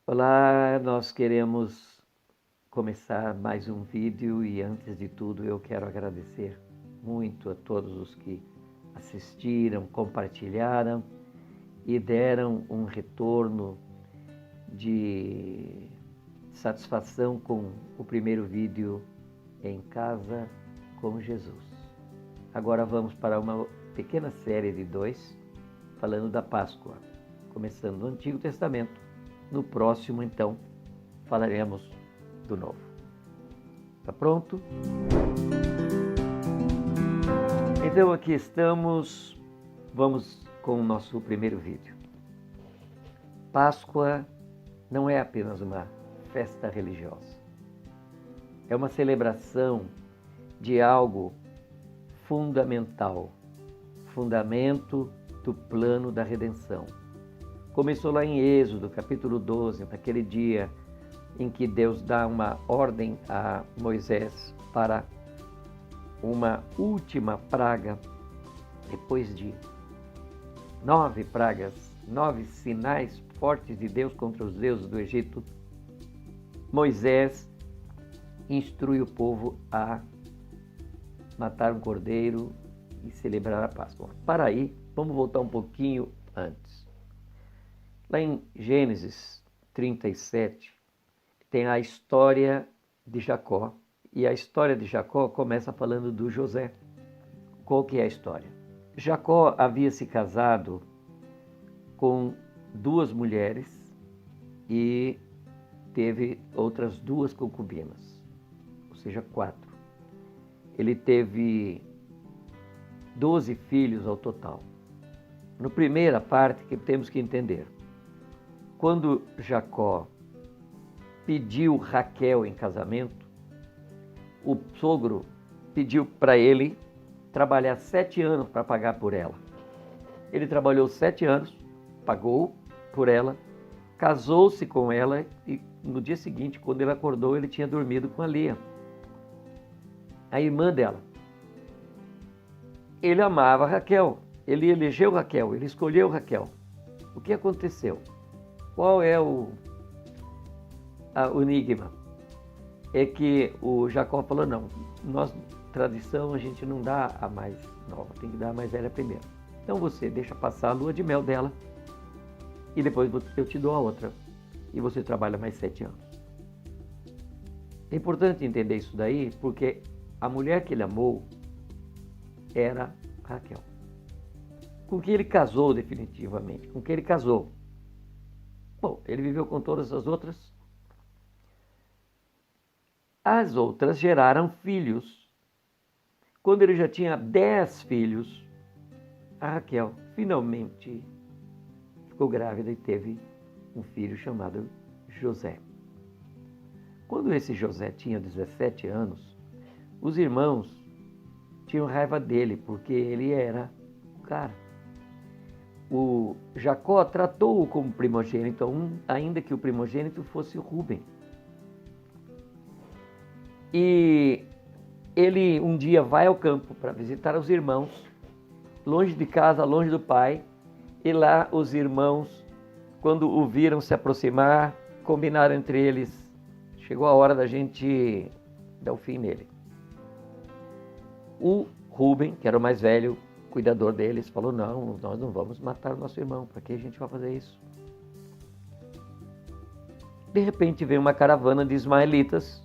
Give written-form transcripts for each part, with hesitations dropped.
Olá, nós queremos começar mais um vídeo e antes de tudo eu quero agradecer muito a todos os que assistiram, compartilharam e deram um retorno de satisfação com o primeiro vídeo Em Casa com Jesus. Agora vamos para uma pequena série de 2 falando da Páscoa, começando no Antigo Testamento. No próximo, então, falaremos do Novo. Tá pronto? Então, aqui estamos. Vamos com o nosso primeiro vídeo. Páscoa não é apenas uma festa religiosa. É uma celebração de algo fundamental, fundamento do plano da redenção. Começou lá em Êxodo, capítulo 12, naquele dia em que Deus dá uma ordem a Moisés para uma última praga, depois de 9 pragas, 9 sinais fortes de Deus contra os deuses do Egito. Moisés instrui o povo a matar um cordeiro e celebrar a Páscoa. Para aí, vamos voltar um pouquinho antes. Lá em Gênesis 37, tem a história de Jacó. E a história de Jacó começa falando do José. Qual que é a história? Jacó havia se casado com 2 mulheres e teve outras 2 concubinas, ou seja, 4. Ele teve 12 filhos ao total. Na primeira parte que temos que entender, quando Jacó pediu Raquel em casamento, o sogro pediu para ele trabalhar 7 anos para pagar por ela. Ele trabalhou 7 anos, pagou por ela, casou-se com ela e no dia seguinte, quando ele acordou, ele tinha dormido com a Lia, a irmã dela. Ele amava Raquel, ele elegeu Raquel, ele escolheu Raquel. O que aconteceu? Qual é o enigma? É que o Jacó falou, não, nós, tradição, a gente não dá a mais nova, tem que dar a mais velha primeiro. Então você deixa passar a lua de mel dela e depois eu te dou a outra e você trabalha mais 7 anos. É importante entender isso daí porque a mulher que ele amou era Raquel. Com quem ele casou definitivamente, com quem ele casou. Bom, ele viveu com todas as outras. As outras geraram filhos. Quando ele já tinha 10 filhos, a Raquel finalmente ficou grávida e teve um filho chamado José. Quando esse José tinha 17 anos, os irmãos tinham raiva dele, porque ele era o cara. O Jacó tratou-o como primogênito, ainda que o primogênito fosse o Rúben. E ele um dia vai ao campo para visitar os irmãos, longe de casa, longe do pai, e lá os irmãos, quando o viram se aproximar, combinaram entre eles, chegou a hora da gente dar o fim nele. O Rúben, que era o mais velho, cuidador deles, falou, não, nós não vamos matar o nosso irmão, para que a gente vai fazer isso? De repente veio uma caravana de ismaelitas.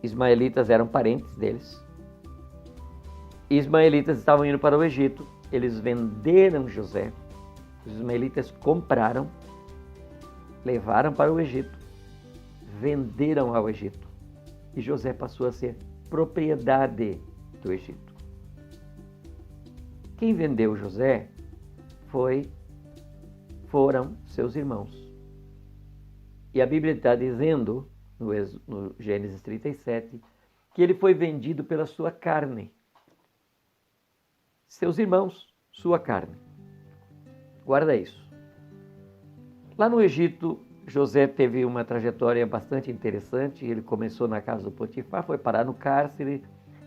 Ismaelitas eram parentes deles. Ismaelitas estavam indo para o Egito, eles venderam José, os ismaelitas compraram, levaram para o Egito, venderam ao Egito e José passou a ser propriedade do Egito. Quem vendeu José foram seus irmãos. E a Bíblia está dizendo, no Gênesis 37, que ele foi vendido pela sua carne. Seus irmãos, sua carne. Guarda isso. Lá no Egito, José teve uma trajetória bastante interessante. Ele começou na casa do Potifar, foi parar no cárcere.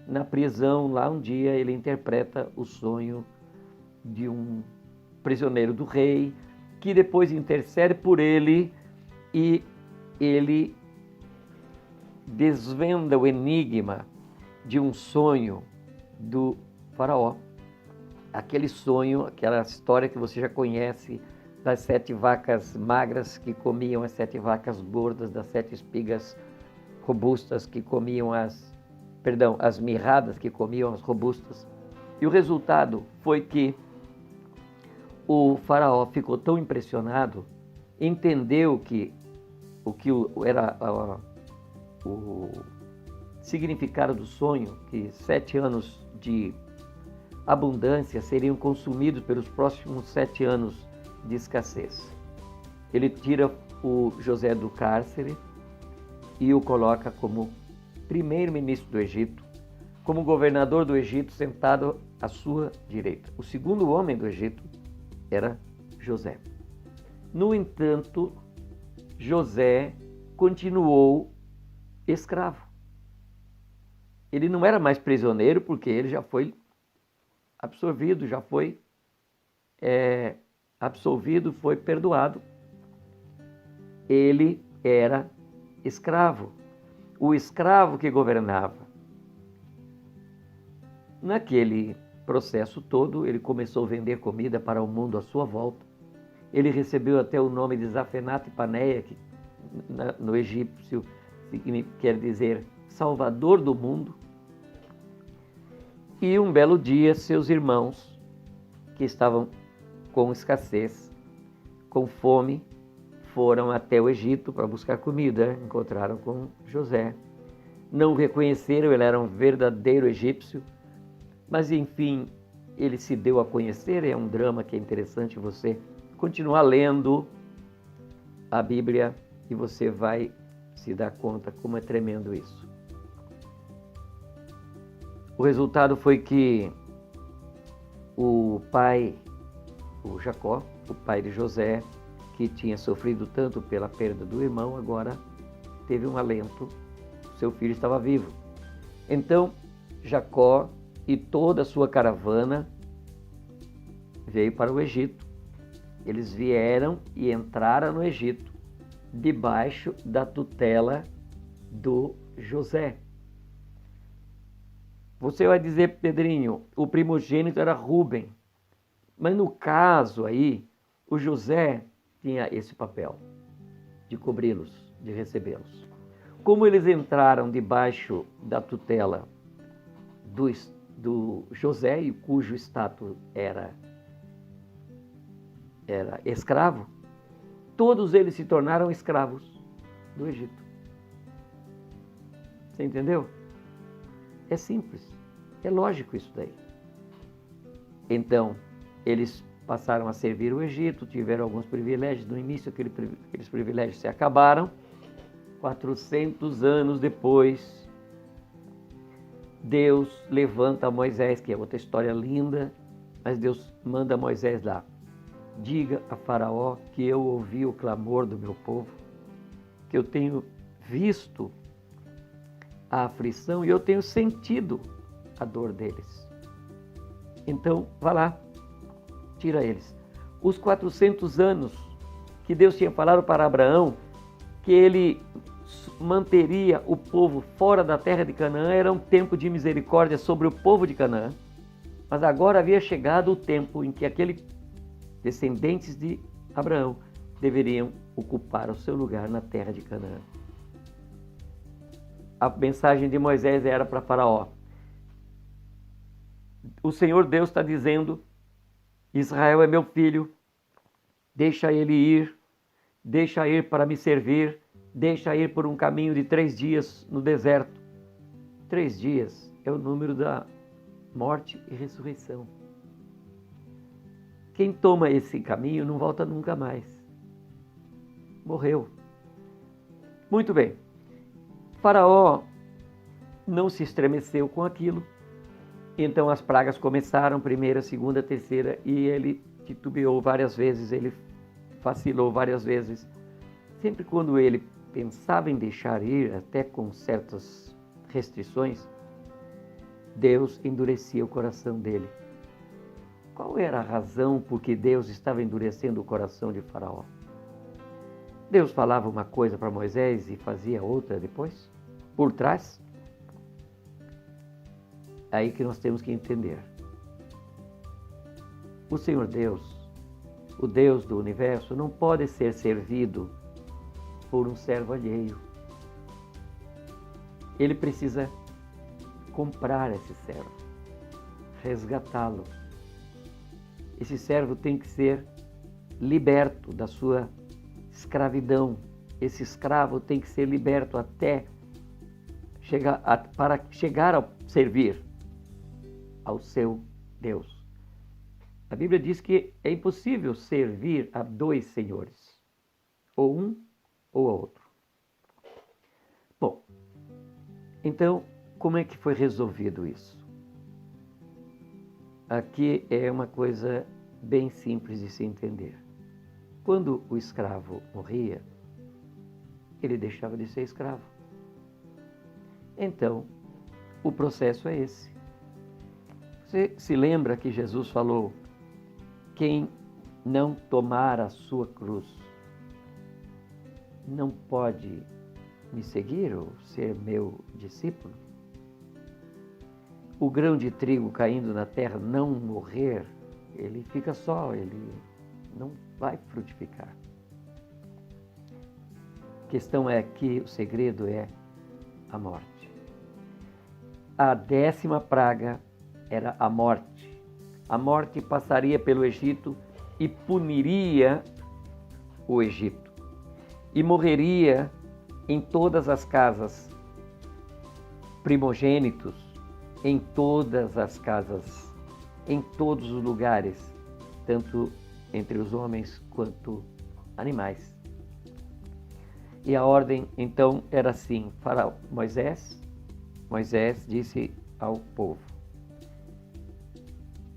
Na prisão, lá um dia, ele interpreta o sonho de um prisioneiro do rei, que depois intercede por ele e ele desvenda o enigma de um sonho do faraó. Aquele sonho, aquela história que você já conhece das 7 vacas magras que comiam as 7 vacas gordas, das 7 espigas robustas que comiam as mirradas que comiam as robustas. E o resultado foi que o faraó ficou tão impressionado, entendeu que era o significado do sonho, que 7 anos de abundância seriam consumidos pelos próximos 7 anos de escassez. Ele tira o José do cárcere e o coloca como primeiro-ministro do Egito, como governador do Egito, sentado à sua direita. O segundo homem do Egito era José. No entanto, José continuou escravo. Ele não era mais prisioneiro, porque ele já foi absorvido, já foi absolvido, foi perdoado. Ele era escravo. O escravo que governava. Naquele processo todo, ele começou a vender comida para o mundo à sua volta. Ele recebeu até o nome de Zafenate Paneia, que no egípcio quer dizer Salvador do mundo. E um belo dia, seus irmãos, que estavam com escassez, com fome, foram até o Egito para buscar comida. Encontraram com José. Não o reconheceram, ele era um verdadeiro egípcio. Mas, enfim, ele se deu a conhecer. É um drama que é interessante você continuar lendo a Bíblia e você vai se dar conta como é tremendo isso. O resultado foi que o pai, o Jacó, o pai de José, que tinha sofrido tanto pela perda do irmão, agora teve um alento, seu filho estava vivo. Então, Jacó e toda a sua caravana veio para o Egito. Eles vieram e entraram no Egito, debaixo da tutela do José. Você vai dizer, Pedrinho, o primogênito era Rúben. Mas no caso aí, o José tinha esse papel de cobri-los, de recebê-los. Como eles entraram debaixo da tutela do José, e cujo status era escravo, todos eles se tornaram escravos do Egito. Você entendeu? É simples, é lógico isso daí. Então, eles passaram a servir o Egito, tiveram alguns privilégios. No início, aqueles privilégios se acabaram. 400 anos depois, Deus levanta Moisés, que é outra história linda, mas Deus manda Moisés lá. Diga a Faraó que eu ouvi o clamor do meu povo, que eu tenho visto a aflição e eu tenho sentido a dor deles. Então, vá lá, tira eles. Os 400 anos que Deus tinha falado para Abraão, que ele manteria o povo fora da terra de Canaã, era um tempo de misericórdia sobre o povo de Canaã. Mas agora havia chegado o tempo em que aqueles descendentes de Abraão deveriam ocupar o seu lugar na terra de Canaã. A mensagem de Moisés era para Faraó: o Senhor Deus está dizendo, Israel é meu filho, deixa ele ir para me servir, deixa ir por um caminho de 3 dias no deserto. 3 dias é o número da morte e ressurreição. Quem toma esse caminho não volta nunca mais. Morreu. Muito bem. Faraó não se estremeceu com aquilo. Então as pragas começaram, primeira, segunda, terceira, e ele titubeou várias vezes, ele vacilou várias vezes. Sempre quando ele pensava em deixar ir, até com certas restrições, Deus endurecia o coração dele. Qual era a razão por que Deus estava endurecendo o coração de Faraó? Deus falava uma coisa para Moisés e fazia outra depois, por trás. Aí que nós temos que entender. O Senhor Deus, o Deus do universo, não pode ser servido por um servo alheio. Ele precisa comprar esse servo, resgatá-lo. Esse servo tem que ser liberto da sua escravidão. Esse escravo tem que ser liberto até para chegar a servir ao seu Deus. A Bíblia diz que é impossível servir a dois senhores, ou um ou a outro. Bom, então, como é que foi resolvido isso? Aqui é uma coisa bem simples de se entender. Quando o escravo morria, ele deixava de ser escravo. Então, o processo é esse. Você se lembra que Jesus falou: quem não tomar a sua cruz não pode me seguir ou ser meu discípulo? O grão de trigo caindo na terra não morrer, ele fica só, ele não vai frutificar. A questão é que o segredo é a morte. A 10ª praga era a morte. A morte passaria pelo Egito e puniria o Egito. E morreria em todas as casas, primogênitos, em todas as casas, em todos os lugares, tanto entre os homens quanto animais. E a ordem, então, era assim: Faraó, Moisés disse ao povo: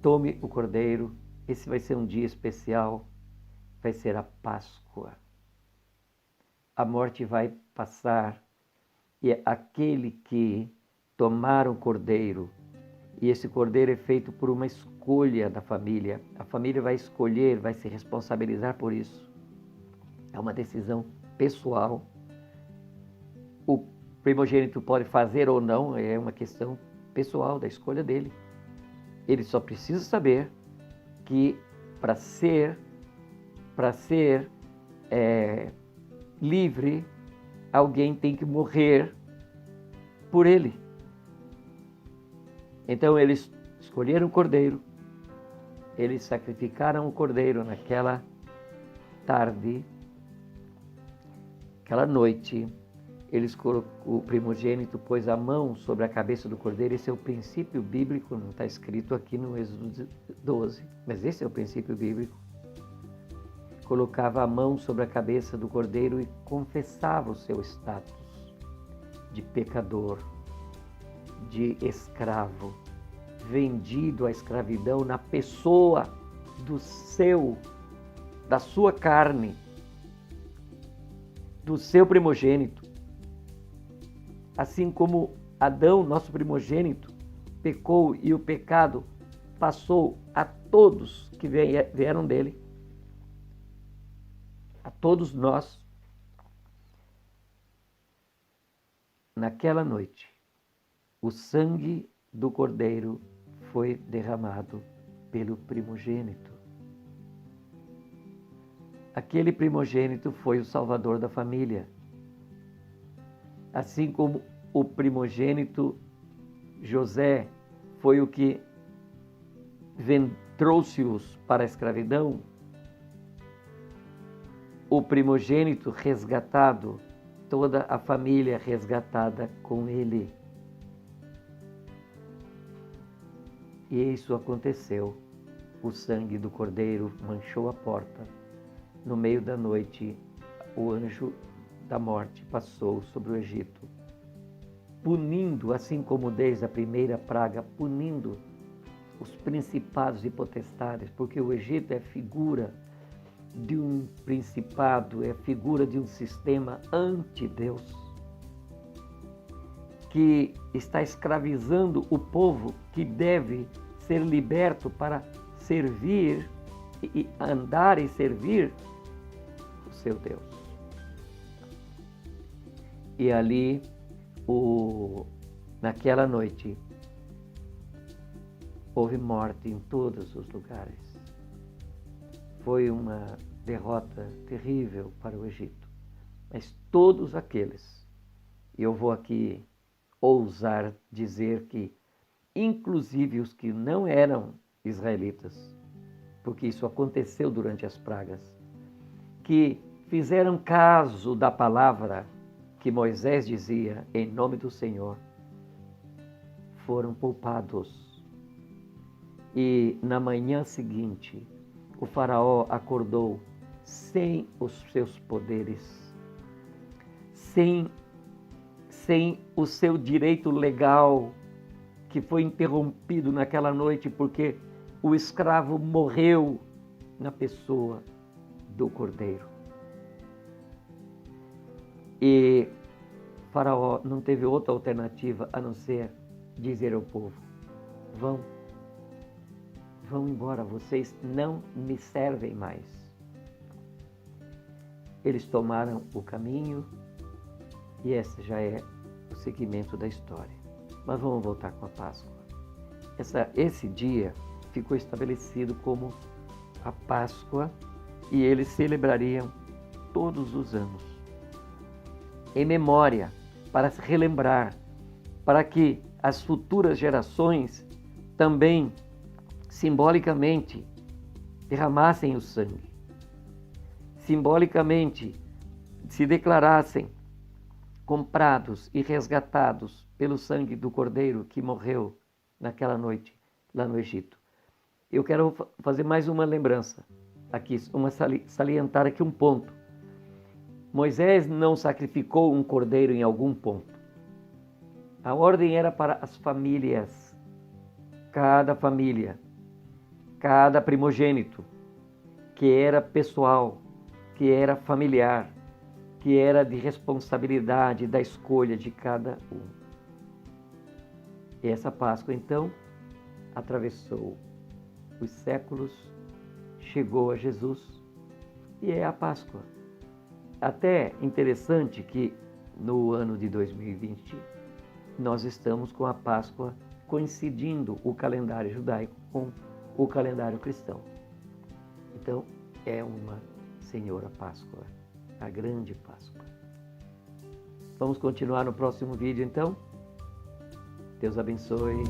tome o cordeiro, esse vai ser um dia especial, vai ser a Páscoa. A morte vai passar e aquele que tomar o cordeiro, e esse cordeiro é feito por uma escolha da família, a família vai escolher, vai se responsabilizar por isso. É uma decisão pessoal. O primogênito pode fazer ou não, é uma questão pessoal da escolha dele. Ele só precisa saber que para ser livre, alguém tem que morrer por ele. Então eles escolheram o cordeiro, eles sacrificaram o cordeiro naquela tarde, aquela noite. O primogênito pôs a mão sobre a cabeça do cordeiro. Esse é o princípio bíblico, não está escrito aqui no Êxodo 12, mas esse é o princípio bíblico. Colocava a mão sobre a cabeça do cordeiro e confessava o seu status de pecador, de escravo, vendido à escravidão na pessoa da sua carne, do seu primogênito. Assim como Adão, nosso primogênito, pecou e o pecado passou a todos que vieram dele, a todos nós, naquela noite, o sangue do cordeiro foi derramado pelo primogênito. Aquele primogênito foi o salvador da família. Assim como o primogênito José foi o que trouxe-os para a escravidão, o primogênito resgatado, toda a família resgatada com ele. E isso aconteceu. O sangue do cordeiro manchou a porta. No meio da noite, o anjo da morte passou sobre o Egito, punindo, assim como desde a primeira praga, punindo os principados e potestades, porque o Egito é figura de um principado, é figura de um sistema anti-Deus, que está escravizando o povo que deve ser liberto para servir e andar e servir o seu Deus. E ali, naquela noite, houve morte em todos os lugares. Foi uma derrota terrível para o Egito. Mas todos aqueles, e eu vou aqui ousar dizer que, inclusive os que não eram israelitas, porque isso aconteceu durante as pragas, que fizeram caso da palavra que Moisés dizia em nome do Senhor, foram poupados. E na manhã seguinte, o faraó acordou sem os seus poderes, sem o seu direito legal, que foi interrompido naquela noite porque o escravo morreu na pessoa do cordeiro. E Faraó não teve outra alternativa a não ser dizer ao povo: vão embora, vocês não me servem mais. Eles tomaram o caminho e esse já é o seguimento da história. Mas vamos voltar com a Páscoa. Esse dia ficou estabelecido como a Páscoa e eles celebrariam todos os anos, em memória, para se relembrar, para que as futuras gerações também, simbolicamente, derramassem o sangue, simbolicamente se declarassem comprados e resgatados pelo sangue do Cordeiro que morreu naquela noite lá no Egito. Eu quero fazer mais uma lembrança aqui, salientar aqui um ponto. Moisés não sacrificou um cordeiro em algum ponto. A ordem era para as famílias, cada família, cada primogênito, que era pessoal, que era familiar, que era de responsabilidade da escolha de cada um. E essa Páscoa, então, atravessou os séculos, chegou a Jesus e é a Páscoa. Até interessante que no ano de 2020 nós estamos com a Páscoa coincidindo o calendário judaico com o calendário cristão. Então é uma Senhora Páscoa, a grande Páscoa. Vamos continuar no próximo vídeo então. Deus abençoe.